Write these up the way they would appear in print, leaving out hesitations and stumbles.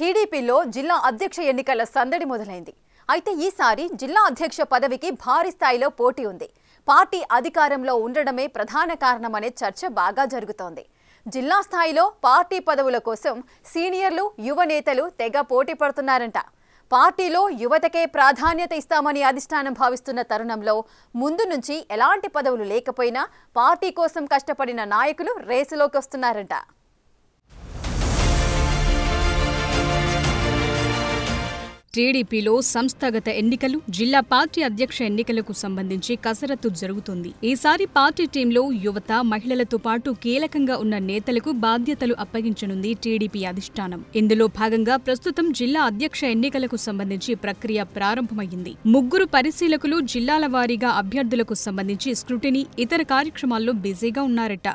టీడీపీలో జిల్లా అధ్యక్ష ఎన్నికల సందడి మొదలైంది. అయితే ఈసారి జిల్లా అధ్యక్ష పదవికి భారీ స్థాయిలో పోటీ ఉంది. పార్టీ అధికారంలో ఉండడమే ప్రధాన కారణమనే చర్చ బాగా జరుగుతోంది. జిల్లా స్థాయిలో పార్టీ పదవుల కోసం సీనియర్లు, యువ నేతలు తెగ పోటీ పడుతున్నారంట. పార్టీలో యువతకే ప్రాధాన్యత ఇస్తామని అధిష్టానం భావిస్తున్న తరుణంలో ముందు నుంచి ఎలాంటి పదవులు లేకపోయినా పార్టీ కోసం కష్టపడిన నాయకులు రేసులోకి వస్తున్నారంట. టీడీపీలో సంస్థాగత ఎన్నికలు, జిల్లా పార్టీ అధ్యక్ష ఎన్నికలకు సంబంధించి కసరత్తు జరుగుతోంది. ఈసారి పార్టీ టీంలో యువత, మహిళలతో పాటు కీలకంగా ఉన్న నేతలకు బాధ్యతలు అప్పగించనుంది టీడీపీ అధిష్టానం. ఇందులో భాగంగా ప్రస్తుతం జిల్లా అధ్యక్ష ఎన్నికలకు సంబంధించి ప్రక్రియ ప్రారంభమైంది. 3 పరిశీలకులు జిల్లాల వారీగా అభ్యర్థులకు సంబంధించి స్క్రూటినీ, ఇతర కార్యక్రమాల్లో బిజీగా ఉన్నారట.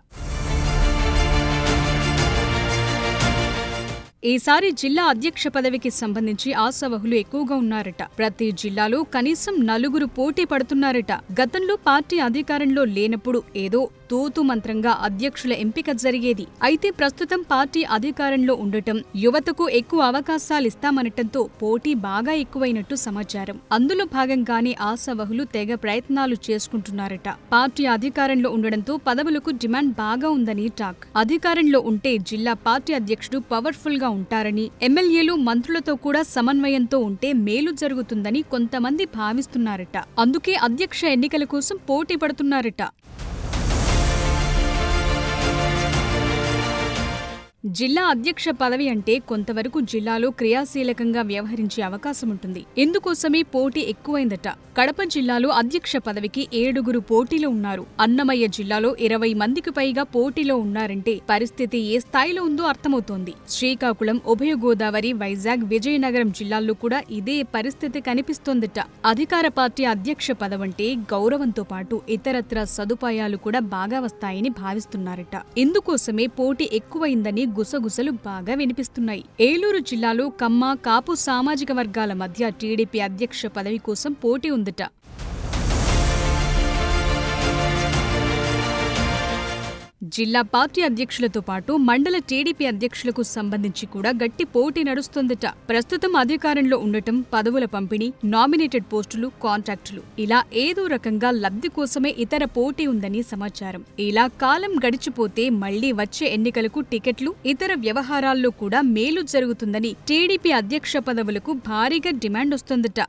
ఈసారి జిల్లా అధ్యక్ష పదవికి సంబంధించి ఆశావహులు ఎక్కువగా ఉన్నారట. ప్రతి జిల్లాలో కనీసం 4 పోటీ పడుతున్నారట. గతంలో పార్టీ అధికారంలో లేనప్పుడు ఏదో తూతు మంత్రంగా అధ్యక్షుల ఎంపిక జరిగేది. అయితే ప్రస్తుతం పార్టీ అధికారంలో ఉండటం, యువతకు ఎక్కువ అవకాశాలిస్తామనటంతో పోటీ బాగా ఎక్కువైనట్టు సమాచారం. అందులో భాగంగానే ఆశావహులు తెగ ప్రయత్నాలు చేసుకుంటున్నారట. పార్టీ అధికారంలో ఉండడంతో పదవులకు డిమాండ్ బాగా ఉందని టాక్. అధికారంలో ఉంటే జిల్లా పార్టీ అధ్యక్షుడు పవర్ఫుల్ గా ఉంటారని, ఎమ్మెల్యేలు, మంత్రులతో కూడా సమన్వయంతో ఉంటే మేలు జరుగుతుందని కొంతమంది భావిస్తున్నారట. అందుకే అధ్యక్ష ఎన్నికల కోసం పోటీ పడుతున్నారట. జిల్లా అధ్యక్ష పదవి అంటే కొంతవరకు జిల్లాలో క్రియాశీలకంగా వ్యవహరించే అవకాశం ఉంటుంది. ఇందుకోసమే పోటీ ఎక్కువైందట. కడప జిల్లాలో అధ్యక్ష పదవికి 7 పోటీలో ఉన్నారు. అన్నమయ్య జిల్లాలో 20 మందికి పైగా పోటీలో ఉన్నారంటే పరిస్థితి ఏ స్థాయిలో ఉందో అర్థమవుతోంది. శ్రీకాకుళం, ఉభయ గోదావరి, వైజాగ్, విజయనగరం జిల్లాల్లో కూడా ఇదే పరిస్థితి కనిపిస్తోందట. అధికార పార్టీ అధ్యక్ష పదవంటే గౌరవంతో పాటు ఇతరత్ర సదుపాయాలు కూడా బాగా వస్తాయని భావిస్తున్నారట. ఇందుకోసమే పోటీ ఎక్కువైందని గుసగుసలు బాగా వినిపిస్తున్నాయి. ఏలూరు జిల్లాలో కమ్మ, కాపు సామాజిక వర్గాల మధ్య టీడీపీ అధ్యక్ష పదవి కోసం పోటీ ఉందట. జిల్లా పార్టీ అధ్యక్షులతో పాటు మండల టీడీపీ అధ్యక్షులకు సంబంధించి కూడా గట్టి పోటీ నడుస్తోందట. ప్రస్తుతం అధికారంలో ఉండటం, పదవుల పంపిణీ, నామినేటెడ్ పోస్టులు, కాంట్రాక్టులు ఇలా ఏదో రకంగా లబ్ధి కోసమే ఇతర పోటీ ఉందని సమాచారం. ఇలా కాలం గడిచిపోతే మళ్లీ వచ్చే ఎన్నికలకు టికెట్లు, ఇతర వ్యవహారాల్లో కూడా మేలు జరుగుతుందని టీడీపీ అధ్యక్ష పదవులకు భారీగా డిమాండ్ వస్తోందట.